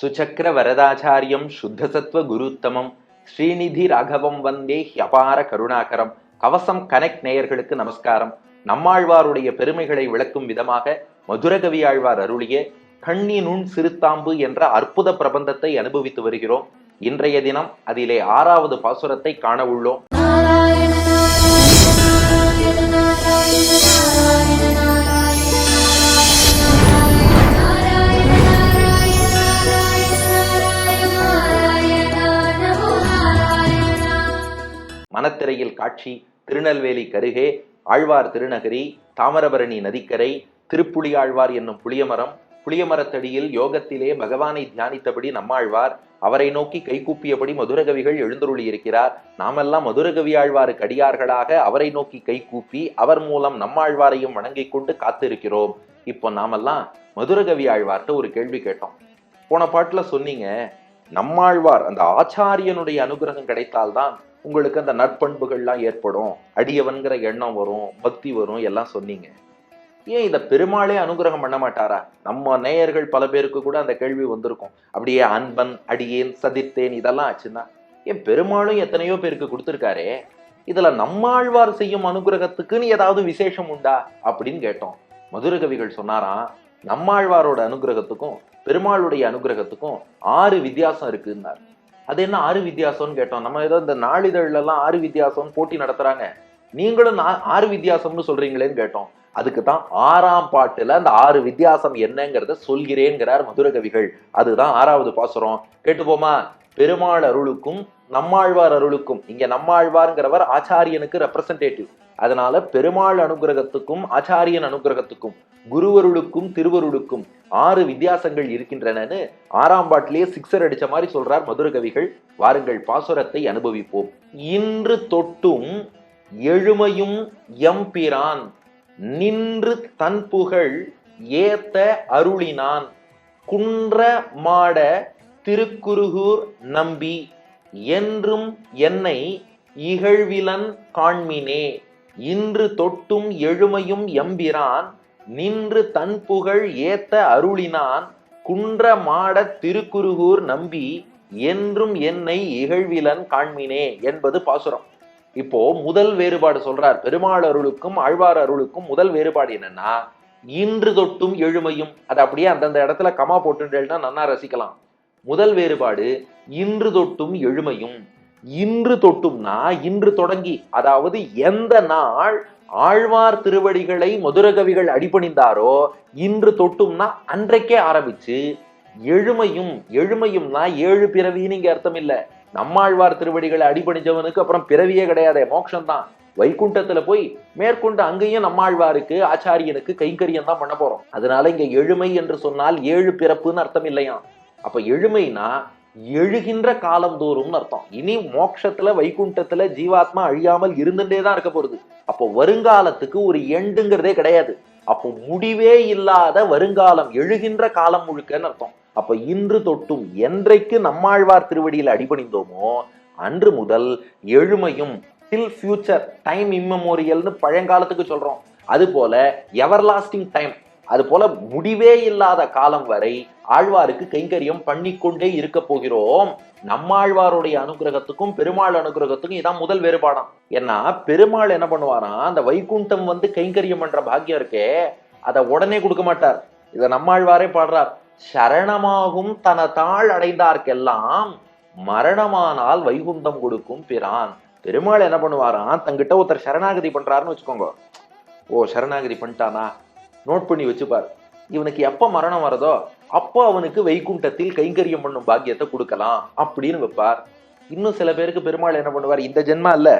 சுசக்கர வரதாச்சாரியம் சுத்தசத்வ குருத்தமம் ஸ்ரீநிதி ராகவம் வந்தே ஹியபார கருணாகரம். கவசம் கனெக்ட் நேயர்களுக்கு நமஸ்காரம். நம்மாழ்வாருடைய பெருமைகளை விளக்கும் விதமாக மதுரகவி ஆழ்வார் அருளிய கண்ணி நுண் சிறுத்தாம்பு என்ற அற்புத பிரபந்தத்தை அனுபவித்து வருகிறோம். இன்றைய தினம் அதிலே 6வது பாசுரத்தை காண உள்ளோம். மனத்திரையில் காட்சி திருநெல்வேலி கருகே ஆழ்வார் திருநகரி, தாமிரபரணி நதிக்கரை, திருப்புலி ஆழ்வார் என்னும் புளியமரம். புளியமரத்தடியில் யோகத்திலே பகவானை தியானித்தபடி நம்மாழ்வார் அவரை நோக்கி கைகூப்பியபடி மதுரகவிகள் எழுந்தருளி இருக்கிறார். நாமெல்லாம் மதுரகவி ஆழ்வாருக்கு அடியார்களாக அவரை நோக்கி கைகூப்பி அவர் மூலம் நம்மாழ்வாரையும் வணங்கிக் கொண்டு காத்திருக்கிறோம். இப்போ நாமெல்லாம் மதுரகவி ஆழ்வார்கிட்ட ஒரு கேள்வி கேட்டோம். போன பாட்டுல சொன்னீங்க, நம்மாழ்வார் அந்த ஆச்சாரியனுடைய அனுகிரகம் கிடைத்தால்தான் உங்களுக்கு அந்த நற்பண்புகள்லாம் ஏற்படும், அடியவன்கிற எண்ணம் வரும், பக்தி வரும் எல்லாம் சொன்னீங்க. ஏன் இதை பெருமாளே அனுகிரகம் பண்ண மாட்டாரா? நம்ம நேயர்கள் பல பேருக்கு கூட அந்த கேள்வி வந்திருக்கும். அப்படியே அன்பன், அடியேன், சதித்தேன் இதெல்லாம் ஆச்சுன்னா ஏன் பெருமாளும் எத்தனையோ பேருக்கு கொடுத்துருக்காரே, இதுல நம்மாழ்வார் செய்யும் அனுகிரகத்துக்குன்னு ஏதாவது விசேஷம் உண்டா அப்படின்னு கேட்டோம். மதுரகவிகள் சொன்னாராம், நம்மாழ்வாரோட அனுகிரகத்துக்கும் பெருமாளுடைய அனுகிரகத்துக்கும் 6 வித்தியாசம் இருக்குன்னார். அது என்ன 6 வித்தியாசம்னு கேட்டோம். நம்ம ஏதோ இந்த நாளிதழ்ல எல்லாம் 6 வித்தியாசம் போட்டி நடத்துறாங்க, நீங்களும் 6 வித்தியாசம்னு சொல்றீங்களேன்னு கேட்டோம். அதுக்கு தான் 6ஆம் பாட்டுல அந்த 6 வித்தியாசம் என்னங்கிறத சொல்கிறேன்கிறார் மதுரகவிகள். அதுதான் 6வது பாசுரம். கேட்டுப்போமா? பெருமாள் அருளுக்கும் நம்மாழ்வார் அருளுக்கும், இங்க நம்மாழ்வார்ங்கிறவர் ஆச்சாரியனுக்கு ரெப்ரசன்டேட்டிவ், அதனால பெருமாள் அனுகிரகத்துக்கும் ஆச்சாரியன் அனுகிரகத்துக்கும் குருவருளுக்கும் திருவருளுக்கும் 6 வித்தியாசங்கள் இருக்கின்றனன்னு 6ஆம் பாட்டிலேயே சிக்ஸர் அடிச்ச மாதிரி சொல்றார் மதுரகவிகள். வாருங்கள் பாசுரத்தை அனுபவிப்போம். இன்று தொட்டும் எழுமையும் எம்பிரான் நின்று தன் புகழ் ஏத்த அருளினான் குன்ற மாட திருக்குருகூர் நம்பி என்றும் என்னை இகழ்விலன் காண்மினே. இன்று தொட்டும் எழுமையும் எம்பிரான் நின்று தன் புகழ் ஏத்த அருளினான் குன்ற மாட திருக்குருகூர் நம்பி என்றும் என்னை இகழ்விலன் காண்மினே என்பது பாசுரம். இப்போ முதல் வேறுபாடு சொல்றார். பெருமாள் அருளுக்கும் ஆழ்வார் அருளுக்கும் முதல் வேறுபாடு என்னன்னா, இன்று தொட்டும் எழுமையும். அது அப்படியே அந்தந்த இடத்துல கமா போட்டுட்டேன்னா நன்னா ரசிக்கலாம். முதல் வேறுபாடு இன்று தொட்டும் எழுமையும். இன்று தொட்டும்னா இன்று தொடங்கி, அதாவது எந்த நாள் ஆழ்வார் திருவடிகளை மதுரகவிகள் அடிபணிந்தாரோ இன்று தொட்டும்னா அன்றைக்கே ஆரம்பிச்சு. எழுமையும், எழுமையும்னா 7 பிறவின்னு இங்க அர்த்தம் இல்ல. நம்மாழ்வார் திருவடிகளை அடிபணிஞ்சவனுக்கு அப்புறம் பிறவியே கிடையாது, மோட்சம் தான். வைகுண்டத்துல போய் மேற்கொண்டு அங்கேயும் நம்மாழ்வாருக்கு ஆச்சாரியனுக்கு கைங்கரியம் தான் பண்ண போறோம். அதனால இங்க எழுமை என்று சொன்னால் 7 பிறப்புன்னு அர்த்தம் இல்லையா. அப்ப எழுமைனா எழுகின்ற காலம் தோறும்னு அர்த்தம். இனி மோட்சத்துல வைகுண்டத்துல ஜீவாத்மா அழியாமல் இருந்துட்டே தான் இருக்க போறது. அப்போ வருங்காலத்துக்கு ஒரு எண்டுங்கிறதே கிடையாது. அப்போ முடிவே இல்லாத வருங்காலம், எழுகின்ற காலம் முழுக்கன்னு அர்த்தம். அப்ப இன்று தொட்டும், என்றைக்கு நம்மாழ்வார் திருவடியில் அடிபணிந்தோமோ அன்று முதல் எழுமையும், டில் ஃபியூச்சர், டைம் இம்மெமோரியல்னு பழங்காலத்துக்கு சொல்றோம். அது போல எவர்லாஸ்டிங் டைம், அது போல முடிவே இல்லாத காலம் வரை ஆழ்வாருக்கு கைங்கரியம் பண்ணிக்கொண்டே இருக்க போகிறோம். நம்மாழ்வாருடைய அனுகிரகத்துக்கும் பெருமாள் அனுகிரகத்துக்கும் இதான் முதல் வேறுபாடாம். ஏன்னா பெருமாள் என்ன பண்ணுவாராம், அந்த வைகுண்டம் வந்து கைங்கரியம் பண்ற பாக்கியம் இருக்கே அதை உடனே கொடுக்க மாட்டார். இதை நம்மாழ்வாரே பாடுறார். சரணமாகும் தன தாழ் அடைந்தார்க்கெல்லாம் மரணமானால் வைகுண்டம் கொடுக்கும் பிரான். பெருமாள் என்ன பண்ணுவாராம், தங்கிட்ட ஒருத்தர் சரணாகதி பண்றாருன்னு வச்சுக்கோங்க. ஓ சரணாகதி பண்ணிட்டானா நோட் பண்ணி வச்சுப்பார். இவனுக்கு எப்ப மரணம் வரதோ அப்போ அவனுக்கு வைகுண்டத்தில் கைங்கரியம் பண்ணும் பாக்கியத்தை கொடுக்கலாம் அப்படின்னு வைப்பார். இன்னும் சில பேருக்கு பெருமாள் என்ன பண்ணுவார், இந்த ஜென்மா இல்ல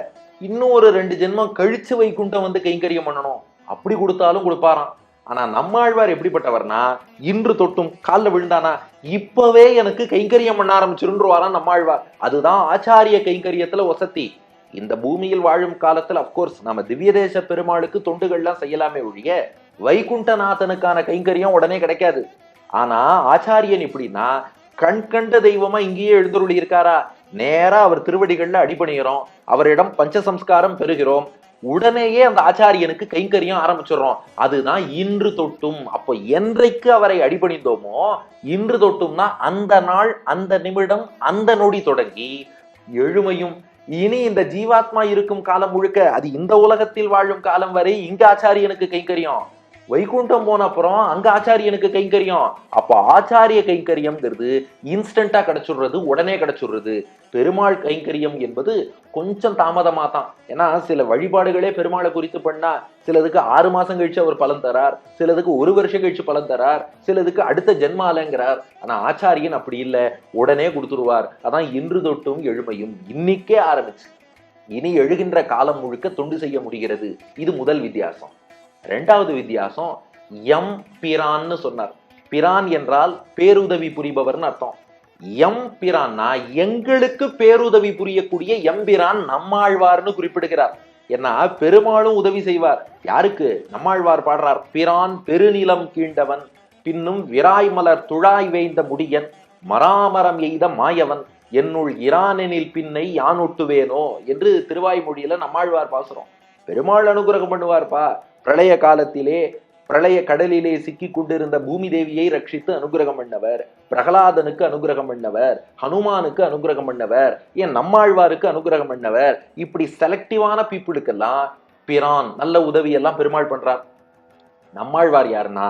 இன்னும் ஒரு 2 ஜென்மம் கழிச்சு வைகுண்டம் வந்து கைங்கரியம் பண்ணணும் அப்படி கொடுத்தாலும் கொடுப்பாராம். ஆனா நம்மாழ்வார் எப்படிப்பட்டவர்னா, இன்று தொட்டும் காலில் விழுந்தானா இப்பவே எனக்கு கைங்கரியம் பண்ண ஆரம்பிச்சிருவாராம் நம்மாழ்வார். அதுதான் ஆச்சாரிய கைங்கரியத்துல வசதி. இந்த பூமியில் வாழும் காலத்துல அப்கோர்ஸ் நம்ம திவ்ய தேச பெருமாளுக்கு தொண்டுகள்லாம் செய்யலாமே ஒழிய வைகுண்டநாதனுக்கான கைங்கரியம் உடனே கிடைக்காது. ஆனா ஆச்சாரியன் இப்படின்னா கண்கண்ட தெய்வமா இங்கேயே எழுந்தருளி இருக்காரா, நேரா அவர் திருவடிகள்ல அடிபணிகிறோம், அவரிடம் பஞ்சசம்ஸ்காரம் பெறுகிறோம், உடனேயே அந்த ஆச்சாரியனுக்கு கைங்கரியம் ஆரம்பிச்சிடறோம். அதுதான் இன்று தொட்டும். அப்போ என்றைக்கு அவரை அடிபணிந்தோமோ இன்று தொட்டும்னா அந்த நாள், அந்த நிமிடம், அந்த நொடி தொடங்கி எழுமையும் இனி இந்த ஜீவாத்மா இருக்கும் காலம் முழுக்க, அது இந்த உலகத்தில் வாழும் காலம் வரை இங்க ஆச்சாரியனுக்கு கைங்கரியம், வைகுண்டம் போன அப்புறம் அங்க ஆச்சாரியனுக்கு கைங்கரியம். அப்ப ஆச்சாரிய கைங்கரியம்ங்கிறது இன்ஸ்டன்டா கிடைச்சுடுறது, உடனே கிடைச்சுடுறது. பெருமாள் கைங்கரியம் என்பது கொஞ்சம் தாமதமா தான். ஏன்னா சில வழிபாடுகளே பெருமாளை குறித்து பண்ணா சிலதுக்கு 6 மாசம் கழிச்சு அவர் பலன் தரார், சிலதுக்கு 1 வருஷம் கழிச்சு பலன் தரார், சிலதுக்கு அடுத்த ஜென்மாலங்கிறார். ஆனா ஆச்சாரியன் அப்படி இல்லை, உடனே கொடுத்துருவார். அதான் இன்று தொட்டும் எழுமையும், இன்னைக்கே ஆரம்பிச்சு இனி எழுகின்ற காலம் முழுக்க தொண்டு செய்ய முடிகிறது. இது முதல் வித்தியாசம். ரெண்டாவது வித்தியாசம், எம் பிரான்னு சொன்னார். பிரான் என்றால் பேருதவி புரிபவர்னு அர்த்தம். எம் பிரான்னா எங்களுக்கு பேருதவி புரியக்கூடிய எம்பிரான் நம்மாழ்வார்னு குறிப்பிடுகிறார். ஏன்னா பெருமாளும் உதவி செய்வார். யாருக்கு? நம்மாழ்வார் பாடுறார், பிரான் பெருநிலம் கீண்டவன், பின்னும் விராய் மலர் துழாய் வேய்ந்த முடியன், மராமரம் எய்த மாயவன், என்னுள் இரானெனில் பின்னை யான் ஒட்டுவேனோ என்று திருவாய்மொழியில நம்மாழ்வார் பாசுறோம். பெருமாள் அனுகிரகம் பண்ணுவார்ப்பா. பிரளய காலத்திலே பிரளய கடலிலே சிக்கி கொண்டிருந்த பூமி தேவியை ரட்சித்து அனுகிரகம் பண்ணவர், பிரகலாதனுக்கு அனுகிரகம் பண்ணவர், ஹனுமானுக்கு அனுகிரகம் பண்ணவர், ஏன் நம்மாழ்வாருக்கு அனுகிரகம் பண்ணவர். இப்படி செலக்டிவான பீப்புளுக்கெல்லாம் பிரான் நல்ல உதவி எல்லாம் பெருமாள் பண்றார். நம்மாழ்வார் யாருன்னா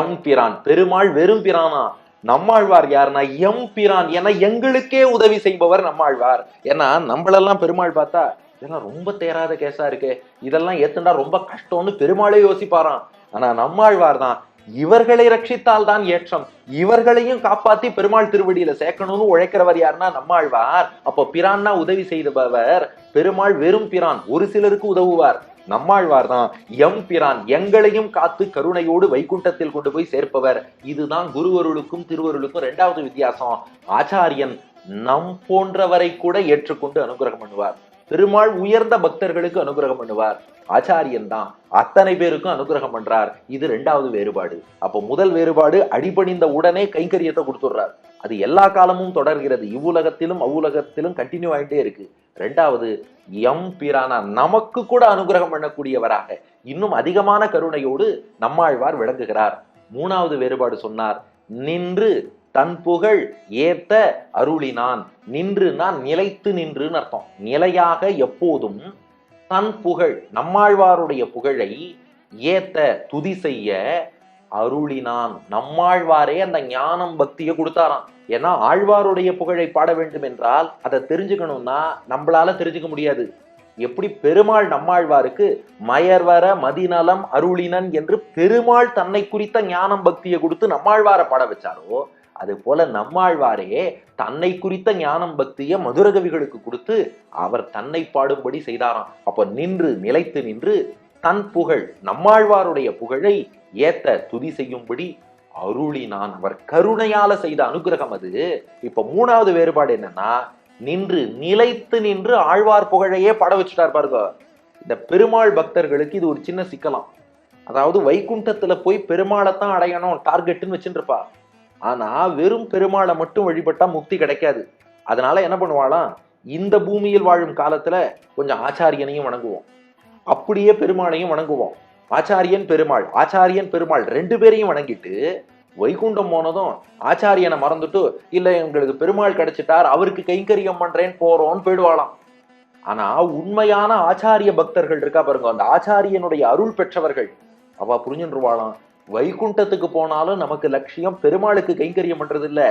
எம் பிரான். பெருமாள் வெறும் பிரானா, நம்மாழ்வார் யாருன்னா எம் பிரான் என எங்களுக்கே உதவி செய்பவர் நம்மாழ்வார். ஏன்னா நம்மளெல்லாம் பெருமாள் பார்த்தா இதெல்லாம் ரொம்ப தேராத கேஸா இருக்கு, இதெல்லாம் ஏத்துண்டா ரொம்ப கஷ்டம்னு பெருமாளே யோசிப்பாராம். ஆனா நம்மாழ்வார் தான் இவர்களை ரட்சித்தால் தான் ஏற்றம், இவர்களையும் காப்பாத்தி பெருமாள் திருவடியில சேர்க்கணும்னு உழைக்கிறவர் யாருன்னா நம்மாழ்வார். அப்போ பிரான்னா உதவி செய்தவர். பெருமாள் வெறும் பிரான், ஒரு சிலருக்கு உதவுவார். நம்மாழ்வார் தான் எம் பிரான், எங்களையும் காத்து கருணையோடு வைகுண்டத்தில் கொண்டு போய் சேர்ப்பவர். இதுதான் குருவருளுக்கும் திருவருளுக்கும் ரெண்டாவது வித்தியாசம். ஆச்சாரியன் நம் போன்றவரை கூட ஏற்றுக்கொண்டு அனுகிரகம் பண்ணுவார். பெருமாள் உயர்ந்த பக்தர்களுக்கு அனுகிரகம் பண்ணுவார். ஆச்சாரியன் தான் அத்தனை பேருக்கும் அனுகிரகம் பண்றார். இது ரெண்டாவது வேறுபாடு. அப்போ முதல் வேறுபாடு, அடிபணிந்த உடனே கைங்கரியத்தை கொடுத்துடுறார். அது எல்லா காலமும் தொடர்கிறது, இவ்வுலகத்திலும் அவ்வுலகத்திலும் கண்டினியூ ஆகிட்டே இருக்கு. ரெண்டாவது, எம் பிரானா நமக்கு கூட அனுகிரகம் பண்ணக்கூடியவராக இன்னும் அதிகமான கருணையோடு நம்மாழ்வார் விளங்குகிறார். மூணாவது வேறுபாடு சொன்னார், நின்று தன் புகழ் ஏத்த அருளினான். நின்று நான் நிலைத்து நின்றுன்னு அர்த்தம். நிலையாக எப்போதும் தன் புகழ், நம்மாழ்வாருடைய புகழை ஏத்த துதி செய்ய அருளினான். நம்மாழ்வாரே அந்த ஞானம் பக்தியை கொடுத்தாராம். ஏன்னா ஆழ்வாருடைய புகழை பாட வேண்டும் என்றால் அதை தெரிஞ்சுக்கணும்னா நம்மளால தெரிஞ்சுக்க முடியாது. எப்படி பெருமாள் நம்மாழ்வாருக்கு மயர்வர மதிநலம் அருளினன் என்று பெருமாள் தன்னை குறித்த ஞானம் பக்தியை கொடுத்து நம்மாழ்வாரை பாட வச்சாரோ, அது போல நம்மாழ்வாரே தன்னை குறித்த ஞானம் பக்தியை மதுரகவிகளுக்கு கொடுத்து அவர் தன்னை பாடும்படி செய்தாராம். அப்ப நின்று நிலைத்து நின்று தன் புகழ், நம்மாழ்வாருடைய புகழை ஏத்த துதி செய்யும்படி அருளினான். அவர் கருணையால செய்த அனுகிரகம் அது. இப்ப மூணாவது வேறுபாடு என்னன்னா, நின்று நிலைத்து நின்று ஆழ்வார் புகழையே பாட வச்சுட்டார் பாருங்க. இந்த பெருமாள் பக்தர்களுக்கு இது ஒரு சின்ன சிக்கலாம். அதாவது வைகுண்டத்துல போய் பெருமாளைத்தான் அடையணும் டார்கெட்னு வச்சுட்டு இருப்பா. ஆனா வெறும் பெருமாளை மட்டும் வழிபட்டா முக்தி கிடைக்காது. அதனால என்ன பண்ணுவாளாம், இந்த பூமியில் வாழும் காலத்துல கொஞ்சம் ஆச்சாரியனையும் வணங்குவோம், அப்படியே பெருமாளையும் வணங்குவோம். ஆச்சாரியன் பெருமாள், ஆச்சாரியன் பெருமாள் ரெண்டு பேரையும் வணங்கிட்டு வைகுண்டம் போனதும் ஆச்சாரியனை மறந்துட்டு இல்ல எங்களுக்கு பெருமாள் கிடைச்சிட்டார் அவருக்கு கைங்கரியம் பண்றேன்னு போறோம்னு போயிடுவாளாம். ஆனா உண்மையான ஆச்சாரிய பக்தர்கள் இருக்கா பாருங்க, அந்த ஆச்சாரியனுடைய அருள் பெற்றவர்கள், அவ புரிஞ்சுருவாளாம், வைகுண்டத்துக்கு போனாலும் நமக்கு லட்சியம் பெருமாளுக்கு கைங்கரியம் பண்றது இல்ல,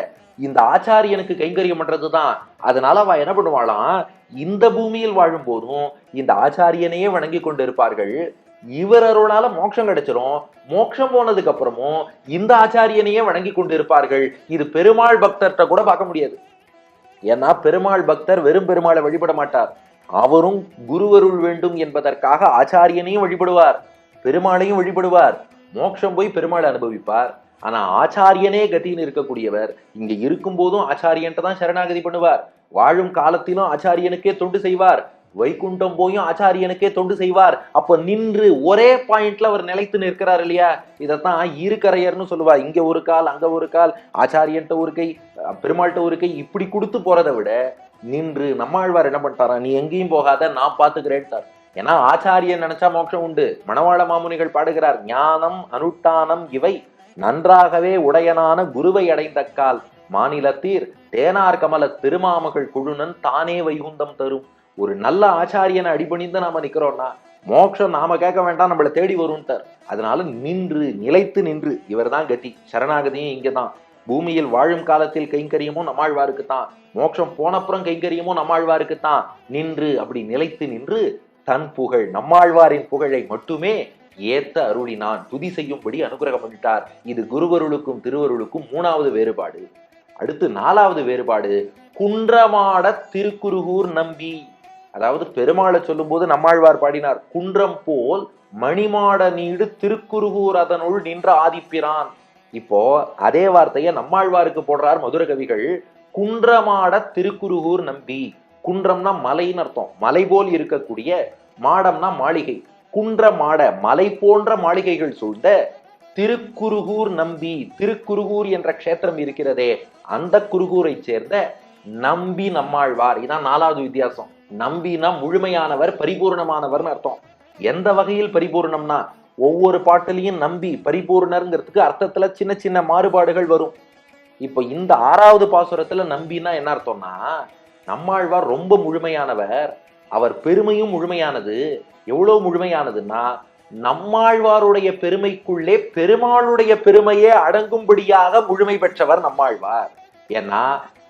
இந்த ஆச்சாரியனுக்கு கைங்கரியம் பண்றதுதான். அதனால அவ என்ன பண்ணுவாளாம், இந்த பூமியில் வாழும் போதும் இந்த ஆச்சாரியனையே வணங்கி கொண்டு இருப்பார்கள். இவர் அருளால மோட்சம் கிடைச்சிரும், மோட்சம் போனதுக்கு அப்புறமும் இந்த ஆச்சாரியனையே வணங்கி கொண்டு இருப்பார்கள். இது பெருமாள் பக்தர்கிட்ட கூட பார்க்க முடியாது. ஏன்னா பெருமாள் பக்தர் வெறும் பெருமாளை வழிபட மாட்டார், அவரும் குருவருள் வேண்டும் என்பதற்காக ஆச்சாரியனையும் வழிபடுவார், பெருமாளையும் வழிபடுவார், மோட்சம் போய் பெருமாளை அனுபவிப்பார். ஆனா ஆச்சாரியனே கத்தின்னு இருக்கக்கூடியவர் இங்க இருக்கும் போதும் ஆச்சாரியன்ட்டு தான் சரணாகதி பண்ணுவார், வாழும் காலத்திலும் ஆச்சாரியனுக்கே தொண்டு செய்வார், வைகுண்டம் போயும் ஆச்சாரியனுக்கே தொண்டு செய்வார். அப்ப நின்று ஒரே பாயிண்ட்ல அவர் நிலைத்து நிற்கிறார் இல்லையா, இதத்தான் இருக்கரையர்னு சொல்லுவார். இங்க ஒரு கால் அங்க ஒரு கால், ஆச்சாரியன்ட்ட ஒரு கை பெருமாள்கிட்ட ஒரு கை, இப்படி கொடுத்து போறதை விட நின்று நம்மாழ்வார் என்ன பண்ணிட்டாரா, நீ எங்கேயும் போகாத நான் பாத்துக்கிறேன்ட்டார். ஏன்னா ஆச்சாரியன் நினைச்சா மோட்சம் உண்டு. மணவாள மாமுனிகள் பாடுகிறார், ஞானம் அனுஷ்டானம் இவை நன்றாகவே உடையனான குருவை அடைந்தக்கால் மாநிலத்தீர் தேனார் கமல திருமாமகள் குழுனன் தானே வைகுந்தம் தரும். ஒரு நல்ல ஆச்சாரியனை அடிபணிந்து நாம நிக்கிறோம்னா மோட்சம் நாம கேட்க வேண்டாம், நம்மளை தேடி வரும்ட்டார். அதனால நின்று நிலைத்து நின்று, இவர் தான் கட்டி. சரணாகதியும் இங்கதான். பூமியில் வாழும் காலத்தில் கைங்கரியமும் நம்மாழ்வாருக்குத்தான், மோட்சம் போனப்புறம் கைங்கரியமும் நம்மாழ்வாருக்குத்தான். நின்று அப்படி நிலைத்து நின்று தன் புகழ், நம்மாழ்வாரின் புகழை மட்டுமே ஏத்த அருளினான், துதி செய்யும்படி அனுகிரகம் பண்ணிட்டார். இது குருவருளுக்கும் திருவருளுக்கும் 3வது வேறுபாடு. அடுத்து 4வது வேறுபாடு, குன்றமாட திருக்குருகூர் நம்பி. அதாவது பெருமாளை சொல்லும் போது நம்மாழ்வார் பாடினார், குன்றம் போல் மணிமாட நீடு திருக்குருகூர் அதனுள் நின்ற ஆதிப்பிரான். இப்போ அதே வார்த்தையை நம்மாழ்வாருக்கு போடுறார் மதுர கவிகள், குன்றமாட திருக்குருகூர் நம்பி. குன்றம்னா மலைன்னு அர்த்தம், மலை போல் இருக்கக்கூடிய, மாடம்னா மாளிகை. குன்ற மாட மலை போன்ற மாளிகைகள் சூழ்ந்த திருக்குருகூர் நம்பி. திருக்குருகூர் என்ற க்ஷேத்திரம் இருக்கிறதே, அந்த குருகூரை சேர்ந்த நம்பி நம்மாழ்வார். இதான் 4வது வித்தியாசம். நம்பினா முழுமையானவர், பரிபூர்ணமானவர்னு அர்த்தம். எந்த வகையில் பரிபூர்ணம்னா, ஒவ்வொரு பாட்டிலையும் நம்பி பரிபூர்ணர்ங்கிறதுக்கு அர்த்தத்துல சின்ன சின்ன மாறுபாடுகள் வரும். இப்போ இந்த 6வது பாசுரத்துல நம்பினா என்ன அர்த்தம்னா, நம்மாழ்வார் ரொம்ப முழுமையானவர், அவர் பெருமையும் முழுமையானது. எவ்வளவு முழுமையானதுன்னா, நம்மாழ்வாருடைய பெருமைக்குள்ளே பெருமாளுடைய பெருமையே அடங்கும்படியாக முழுமை பெற்றவர் நம்மாழ்வார். ஏன்னா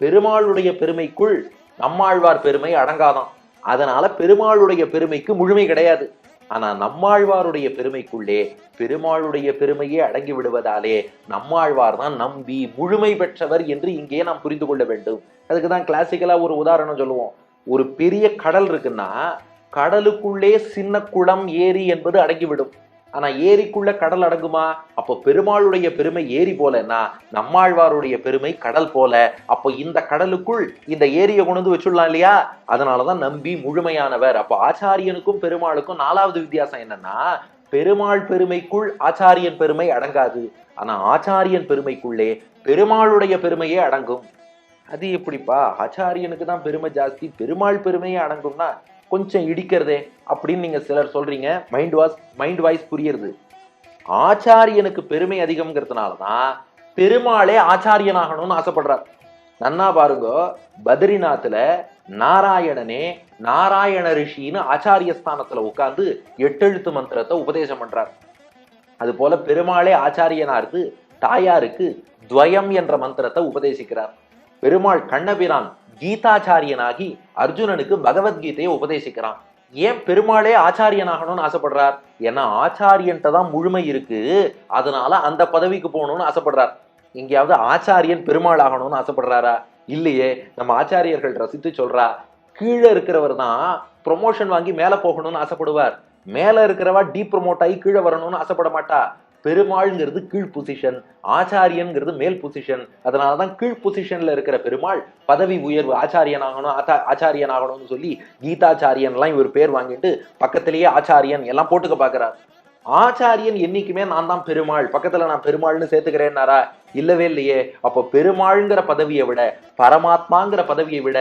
பெருமாளுடைய பெருமைக்குள் நம்மாழ்வார் பெருமை அடங்காதான். அதனால பெருமாளுடைய பெருமைக்கு முழுமை கிடையாது. ஆனா நம்மாழ்வாருடைய பெருமைக்குள்ளே பெருமாளுடைய பெருமையே அடங்கி விடுவதாலே நம்மாழ்வார் தான் நம்பி முழுமை பெற்றவர் என்று இங்கே நாம் புரிந்து கொள்ள வேண்டும். அதுக்குதான் கிளாசிக்கலா ஒரு உதாரணம் சொல்லுவோம். ஒரு பெரிய கடல் இருக்குன்னா கடலுக்குள்ளே சின்ன குளம் ஏரி என்பது அடங்கிவிடும். ஆனா ஏரிக்குள்ள கடல் அடங்குமா? அப்போ பெருமாளுடைய பெருமை ஏரி போலன்னா நம்மாழ்வாருடைய பெருமை கடல் போல. அப்போ இந்த கடலுக்குள் இந்த ஏரியை கொண்டு வச்சுடலாம் இல்லையா? அதனாலதான் நம்பி முழுமையானவர். அப்போ ஆச்சாரியனுக்கும் பெருமாளுக்கும் 4வது வித்தியாசம் என்னன்னா, பெருமாள் பெருமைக்குள் ஆச்சாரியன் பெருமை அடங்காது. ஆனா ஆச்சாரியன் பெருமைக்குள்ளே பெருமாளுடைய பெருமையே அடங்கும். அது எப்படிப்பா, ஆச்சாரியனுக்கு தான் பெருமை ஜாஸ்தி, பெருமாள் பெருமையே அடங்கும்னா கொஞ்சம் இடிக்கிறதே அப்படின்னு நீங்க சிலர் சொல்றீங்க. மைண்ட் வாய்ஸ் புரியுது. ஆச்சாரியனுக்கு பெருமை அதிகம்ங்கிறதுனாலதான் பெருமாளே ஆச்சாரியனாகணும்னு ஆசைப்படுறார். நன்னா பாருங்க, பத்ரிநாத்ல நாராயணனே நாராயண ரிஷின்னு ஆச்சாரிய ஸ்தானத்துல உட்கார்ந்து 8 எழுத்து மந்திரத்தை உபதேசம் பண்றார். அது போல பெருமாளே ஆச்சாரியனா இருந்து தாயாருக்கு துவயம் என்ற மந்திரத்தை உபதேசிக்கிறார். பெருமாள் கண்ணபிரான் கீதாச்சாரியனாகி அர்ஜுனனுக்கு பகவத்கீதையை உபதேசிக்கிறான். ஏன் பெருமாளே ஆச்சாரியனாகணும்னு ஆசைப்படுறார்? ஏன்னா ஆச்சாரியன்ட்ட தான் முழுமை இருக்கு, அதனால அந்த பதவிக்கு போகணும்னு ஆசைப்படுறார். எங்கேயாவது ஆச்சாரியன் பெருமாள் ஆகணும்னு ஆசைப்படுறாரா? இல்லையே. நம்ம ஆச்சாரியர்கள் ரசித்து சொல்றா, கீழே இருக்கிறவர் தான் ப்ரொமோஷன் வாங்கி மேல போகணும்னு ஆசைப்படுவார், மேல இருக்கிறவா டீ ப்ரொமோட் ஆகி கீழே வரணும்னு ஆசைப்பட மாட்டா. பெருமாள்ங்கிறது கீழ் பொசிஷன், ஆச்சாரியன்கிறது மேல் பொசிஷன். அதனாலதான் கீழ் பொசிஷன்ல இருக்கிற பெருமாள் பதவி உயர்வு, ஆச்சாரியன் ஆகணும்னு சொல்லி கீதாச்சாரியன் எல்லாம் இவர் பேர் வாங்கிட்டு பக்கத்திலேயே ஆச்சாரியன் எல்லாம் போட்டுக்க பாக்குறார். ஆச்சாரியன் என்னைக்குமே நான் தான் பெருமாள், பக்கத்துல நான் பெருமாள்னு சேர்த்துக்கிறேன்னாரா? இல்லவே இல்லையே. அப்போ பெருமாள்ங்கிற பதவியை விட, பரமாத்மாங்கிற பதவியை விட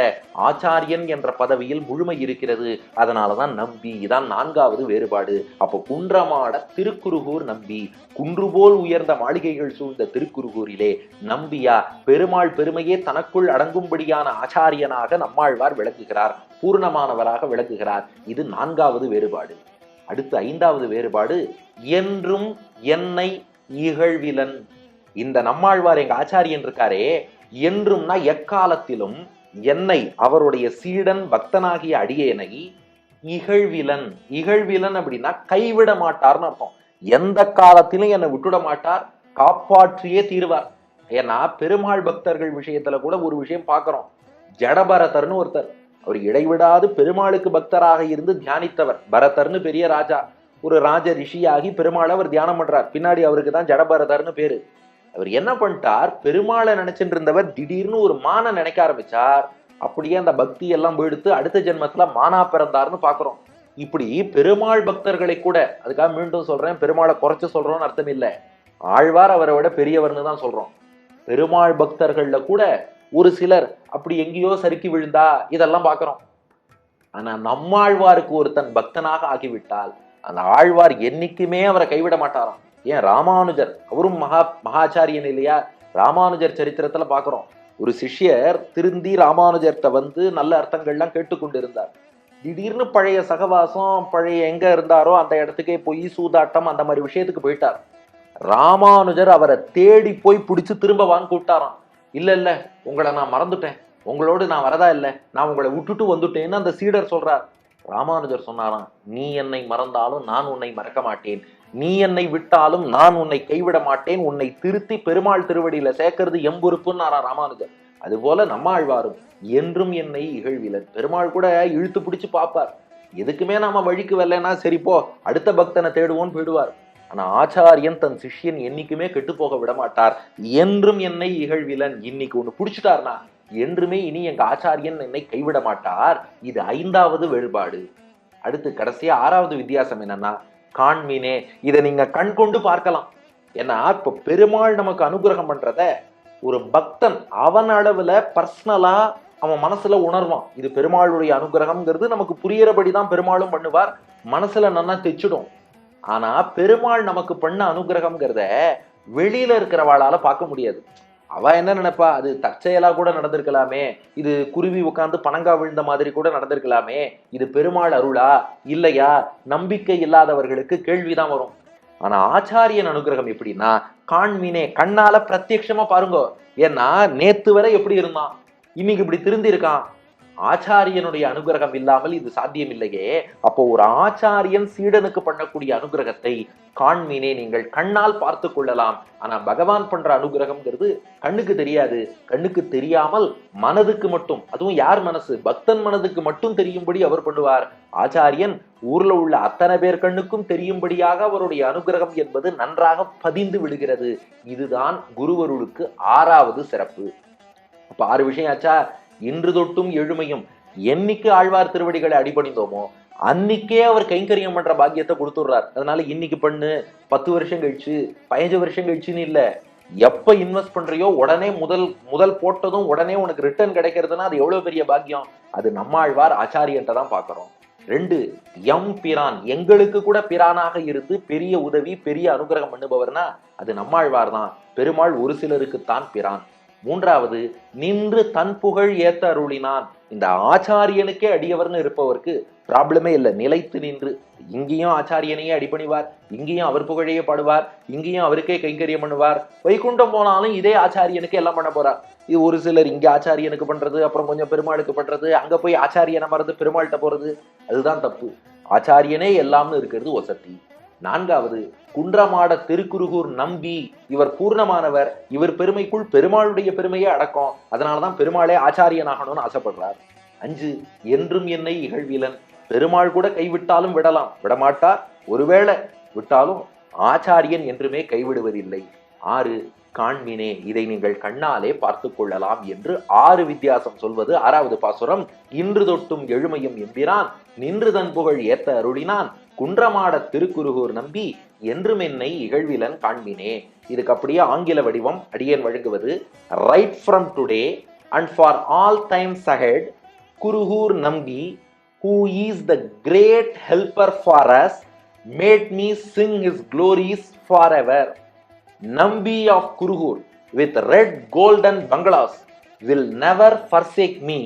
ஆச்சாரியன் என்ற பதவியில் முழுமை இருக்கிறது. அதனாலதான் நம்பி. இதான் 4வது வேறுபாடு. அப்போ குன்றமாட திருக்குருகூர் நம்பி. குன்று போல் உயர்ந்த மாளிகைகள் சூழ்ந்த திருக்குருகூரிலே நம்பியா பெருமாள் பெருமையே தனக்குள் அடங்கும்படியான ஆச்சாரியனாக நம்மாழ்வார் விளக்குகிறார், பூர்ணமானவராக விளக்குகிறார். இது 4வது வேறுபாடு. அடுத்து 5வது வேறுபாடு, என்றும் என்னை இகழ்விலன். இந்த நம்மாழ்வார் எங்க ஆச்சாரியன் இருக்காரே, என்றும்னா எக்காலத்திலும் என்னை, அவருடைய சீடன் பக்தனாகிய அடியேனை இகழ்விலன். இகழ்விலன் அப்படின்னா கைவிட மாட்டார்னு அர்த்தம். எந்த காலத்திலும் என்னை விட்டுட மாட்டார், காப்பாற்றியே தீர்வார். ஏன்னா பெருமாள் பக்தர்கள் விஷயத்துல கூட ஒரு விஷயம் பார்க்கிறோம். ஜடபரதர்னு ஒருத்தர், அவர் இடைவிடாது பெருமாளுக்கு பக்தராக இருந்து தியானித்தவர். பரதர்னு பெரிய ராஜா, ஒரு ராஜ ரிஷியாகி பெருமாளை அவர் தியானம் பண்றார். பின்னாடி அவருக்கு தான் ஜடபரதர்னு பேரு. அவர் என்ன பண்ணிட்டார், பெருமாளை நினைச்சுட்டு இருந்தவர் திடீர்னு ஒரு மான நினைக்க ஆரம்பிச்சார். அப்படியே அந்த பக்தி எல்லாம் எடுத்து அடுத்த ஜென்மத்துல மானா பிறந்தார்னு பாக்குறோம். இப்படி பெருமாள் பக்தர்களை கூட, அதுக்காக மீண்டும் சொல்றேன், பெருமாளை குறைச்சு சொல்றோம்னு அர்த்தம் இல்லை, ஆழ்வார் அவரை விட பெரியவர்னு தான் சொல்றோம். பெருமாள் பக்தர்கள்ல கூட ஒரு சிலர் அப்படி எங்கேயோ சறுக்கி விழுந்தா இதெல்லாம் பாக்குறோம். ஆனா நம்மாழ்வாருக்கு ஒருத்தன் பக்தனாக ஆகிவிட்டால் அந்த ஆழ்வார் என்னைக்குமே அவரை கைவிட மாட்டாராம். ஏன் ராமானுஜர் அவரும் மகாச்சாரியன் இல்லையா? ராமானுஜர் சரித்திரத்துல பாக்குறோம், ஒரு சிஷ்யர் திருந்தி ராமானுஜர்கிட்ட வந்து நல்ல அர்த்தங்கள்லாம் கேட்டுக்கொண்டு இருந்தார். திடீர்னு பழைய சகவாசம், பழைய எங்க இருந்தாரோ அந்த இடத்துக்கே போய் சூதாட்டம் அந்த மாதிரி விஷயத்துக்கு போயிட்டார். ராமானுஜர் அவரை தேடி போய் பிடிச்சு திரும்ப வாங்க கூப்பிட்டாராம். இல்ல உங்களை நான் மறந்துட்டேன், உங்களோடு நான் வரதா இல்லை, நான் உங்களை விட்டுட்டு வந்துட்டேன்னு அந்த சீடர் சொல்றார். ராமானுஜர் சொன்னாராம், நீ என்னை மறந்தாலும் நான் உன்னை மறக்க மாட்டேன், நீ என்னை விட்டாலும் நான் உன்னை கைவிட மாட்டேன், உன்னை திருத்தி பெருமாள் திருவடியில சேர்க்கறது எம்பொறுப்புன்னு ராமானுஜர். அதுபோல நம்மாழ்வாரும் என்றும் என்னை இகழ்விலன். பெருமாள் கூட இழுத்து பிடிச்சு பார்ப்பார். எதுக்குமே நாம வழிக்கு வரலன்னா சரி போ அடுத்த பக்தனை தேடுவோன்னு போயிடுவார். ஆனா ஆச்சாரியன் தன் சிஷ்யன் என்னைக்குமே கெட்டு போக விட மாட்டார். என்றும் என்னை இகழ்விலன், இன்னைக்கு ஒண்ணு பிடிச்சிட்டார்னா என்றுமே இனி எங்க ஆச்சாரியன் என்னை கைவிட மாட்டார். இது 5வது வேறுபாடு. அடுத்து கடைசியா 6வது வித்தியாசம் என்னன்னா, காண்மினே. இதை நீங்க கண் கொண்டு பார்க்கலாம். ஏன்னா இப்ப பெருமாள் நமக்கு அனுகிரகம் பண்றத ஒரு பக்தன் அவன் அளவுல பர்சனலா அவன் மனசுல உணர்வான். இது பெருமாளுடைய அனுகிரகம்ங்கிறது நமக்கு புரியறபடிதான் பெருமாளும் பண்ணுவார், மனசுல நல்லா தெச்சிடும். ஆனா பெருமாள் நமக்கு பண்ண அனுகிரகம்ங்கிறத வெளியில இருக்கிறவாளால பார்க்க முடியாது. அவ என்ன நினைப்பா, அது தற்செயலா கூட நடந்திருக்கலாமே, இது குருவி உட்கார்ந்து பனங்கா விழுந்த மாதிரி கூட நடந்திருக்கலாமே, இது பெருமாள் அருளா இல்லையா, நம்பிக்கை இல்லாதவர்களுக்கு கேள்விதான் வரும். ஆனா ஆச்சாரியன் அனுகிரகம் எப்படின்னா, காண்மினே, கண்ணால பிரத்யட்சமா பாருங்க. ஏன்னா நேத்து வரை எப்படி இருந்தான், இன்னைக்கு இப்படி திருந்தி இருக்கான். ஆச்சாரியனுடைய அனுகிரகம் இல்லாமல் இது சாத்தியம் இல்லையே. அப்போ ஒரு ஆச்சாரியன் சீடனுக்கு பண்ணக்கூடிய அனுகிரகத்தை காண்மினே, நீங்கள் கண்ணால் பார்த்து கொள்ளலாம். ஆனா பகவான் பண்ற அனுகிரகம்ங்கிறது கண்ணுக்கு தெரியாது. கண்ணுக்கு தெரியாமல் மனதுக்கு மட்டும், அதுவும் யார் மனசு, பக்தன் மனதுக்கு மட்டும் தெரியும்படி அவர் பண்ணுவார். ஆச்சாரியன் ஊர்ல உள்ள அத்தனை பேர் கண்ணுக்கும் தெரியும்படியாக அவருடைய அனுகிரகம் என்பது நன்றாக பதிந்து விடுகிறது. இதுதான் குருவருளுக்கு 6வது சிறப்பு. அப்ப 6 விஷயம் ஆச்சா. இன்று தொட்டும் எழுமையும், என்னைக்கு ஆழ்வார் திருவடிகளை அடிபணிந்தோமோ அன்னைக்கே அவர் கைங்கரியம் பண்ற பாக்கியத்தை கொடுத்துடுறார். அதனால இன்னைக்கு பண்ணு, 10 வருஷம் கழிச்சு 15 வருஷம் கழிச்சுன்னு இல்ல, எப்ப இன்வெஸ்ட் பண்றியோ உடனே முதல் போட்டதும் உடனே உனக்கு ரிட்டர்ன் கிடைக்கிறதுனா அது எவ்வளவு பெரிய பாக்கியம். அது நம்மாழ்வார் ஆச்சாரியன்ட்ட தான் பாக்குறோம். 2, எம் பிரான், எங்களுக்கு கூட பிரானாக இருந்து பெரிய உதவி பெரிய அனுகிரகம் பண்ணுபவர்னா அது நம்மாழ்வார் தான். பெருமாள் ஒரு சிலருக்குத்தான் பிரான். 3வது, நின்று தன் புகழ் ஏத்த அருளினான். இந்த ஆச்சாரியனுக்கே அடியவர்னு இருப்பவருக்கு ப்ராப்ளமே இல்லை, நிலைத்து நின்று இங்கேயும் ஆச்சாரியனையே அடிபணிவார், இங்கேயும் அவர் புகழையே பாடுவார், இங்கேயும் அவருக்கே கைங்கரியம் பண்ணுவார். வைகுண்டம் போனாலும் இதே ஆச்சாரியனுக்கு எல்லாம் பண்ண போறார். இது ஒரு சிலர் இங்க ஆச்சாரியனுக்கு பண்றது, அப்புறம் கொஞ்சம் பெருமாளுக்கு பண்றது, அங்க போய் ஆச்சாரியனை மறந்து பெருமாள்கிட்ட போறது, அதுதான் தப்பு. ஆச்சாரியனே எல்லாம்னு இருக்கிறது ஒசத்தி. 4வது, குன்றமாட திருக்குருகூர் நம்பி, இவர் பூர்ணமானவர், இவர் பெருமைக்குள் பெருமாளுடைய பெருமையே அடக்கம், அதனாலதான் பெருமாளே ஆச்சாரியனாகணும்னு ஆசைப்படுறார். 5, என்றும் என்னை இகழ்விலன், பெருமாள் கூட கைவிட்டாலும் விடலாம், விடமாட்டார், ஒருவேளை விட்டாலும் ஆச்சாரியன் என்றுமே கைவிடுவதில்லை. 6, காண்மினே, இதை நீங்கள் கண்ணாலே பார்த்து கொள்ளலாம் என்று 6 வித்தியாசம் சொல்வது 6வது பாசுரம். இன்று தொட்டும் எழுமையும் எம்பிரான், நின்று தன் புகழ் ஏத்த அருளினான், குன்றமாட திருக்குருகூர் நம்பி, என்றும் என்னை இகழ்விலன் காண்மினே. இதுக்கு அப்படியே ஆங்கில வடிவம் அடியேன் வழங்குவது, right from today and for all times ahead, Kurugur நம்பி who is the great helper for us made me sing his glories forever. Nambi of Kurugur with red golden bungalows will never forsake me,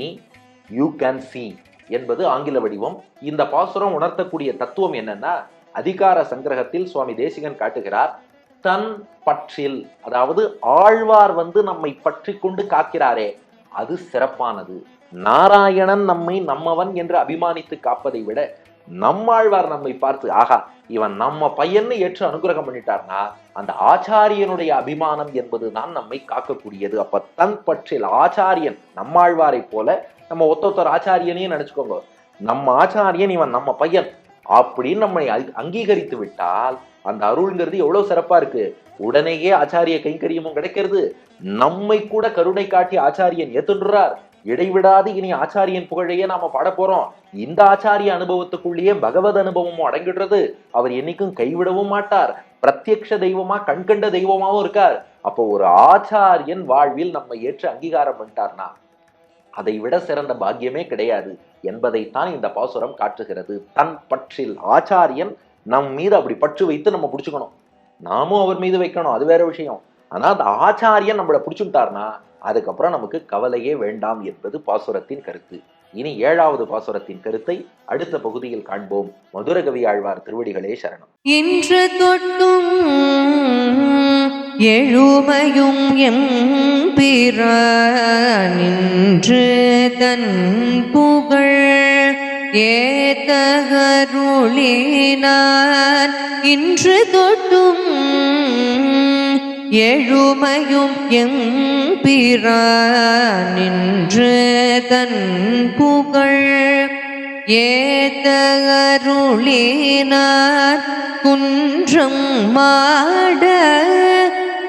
you can see என்பது ஆங்கில வடிவம். இந்த பாசுரம் உணர்த்தக்கூடிய தத்துவம் என்னன்னா, அதிகார சங்கிரகத்தில் சுவாமி தேசிகன் காட்டுகிறார், தன் பற்றில், அதாவது ஆழ்வார் நம்மை பற்றி கொண்டு காக்கிறாரே அது சிறப்பானது. நாராயணன் நம்மை நம்மவன் என்று அபிமானித்து காப்பதை விட நம்மாழ்வார் நம்மை பார்த்து ஆகா இவன் நம்ம பையன்னு ஏற்று அனுகிரகம் பண்ணிட்டார்னா அந்த ஆச்சாரியனுடைய அபிமானம் என்பதுதான் நம்மை காக்கக்கூடியது. அப்ப தன் பற்றில் ஆச்சாரியன் நம்மாழ்வாரை போல நம்ம ஒத்தொத்தர் ஆச்சாரியனையும் நினைச்சுக்கோங்க, நம்ம ஆச்சாரியன் இவன் நம்ம பையன் அப்படின்னு நம்மை அங்கீகரித்து விட்டால் அந்த அருள்ங்கிறது எவ்வளவு சிறப்பா இருக்கு. உடனேயே ஆச்சாரிய கைங்கரியமும் கிடைக்கிறது, நம்மை கூட கருணை காட்டி ஆச்சாரியன் ஏத்துன்றார். இடைவிடாது இனி ஆச்சாரியன் புகழையே நாம பாட போறோம். இந்த ஆச்சாரிய அனுபவத்துக்குள்ளேயே பகவத் அனுபவமும் அடங்கிடுறது. அவர் என்னைக்கும் கைவிடவும் மாட்டார், பிரத்யக்ஷ தெய்வமா கண்கண்ட தெய்வமாவும் இருக்கார். அப்போ ஒரு ஆச்சாரியன் வாழ்வில் நம்ம ஏற்று அங்கீகாரம் பண்ணிட்டார்னா அதை விட சிறந்த பாக்கியமே கிடையாது என்பதைத்தான் இந்த பாசுரம் காட்டுகிறது. தன் பற்றில் ஆச்சாரியன் நம் மீது அப்படி பற்று வைத்து நம்ம பிடிச்சுக்கணும், நாமும் அவர் மீது வைக்கணும், அது வேற விஷயம். ஆனா அந்த ஆச்சாரியன் நம்மளை பிடிச்சுட்டார்னா அதுக்கப்புறம் நமக்கு கவலையே வேண்டாம் என்பது பாசுரத்தின் கருத்து. இனி 7வது பாசுரத்தின் கருத்தை அடுத்த பகுதியில் காண்போம். மதுரகவி ஆழ்வார் திருவடிகளே சரணம். இன்று தொட்டும் எழுமையும் எம்பிரான் நின்று தன் புகழ் ஏத்தகருளினான். இன்று தொட்டும் எழுமையும் எம்பிரான் நின்று தன் புகழ் ஏத்தகருளினான். குன்றம் மாட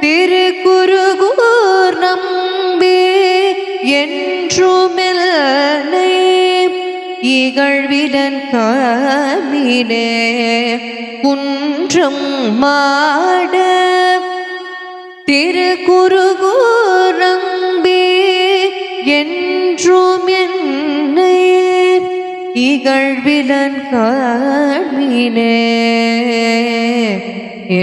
திருக்குருகூர் நம்பி என்றுமெல்லை இகழ்விலன் காமினே. குன்றம் மாட திருக்குருகூர் நம்பி என்றுமென்னை இகழ்விலன் காமினே. ஏ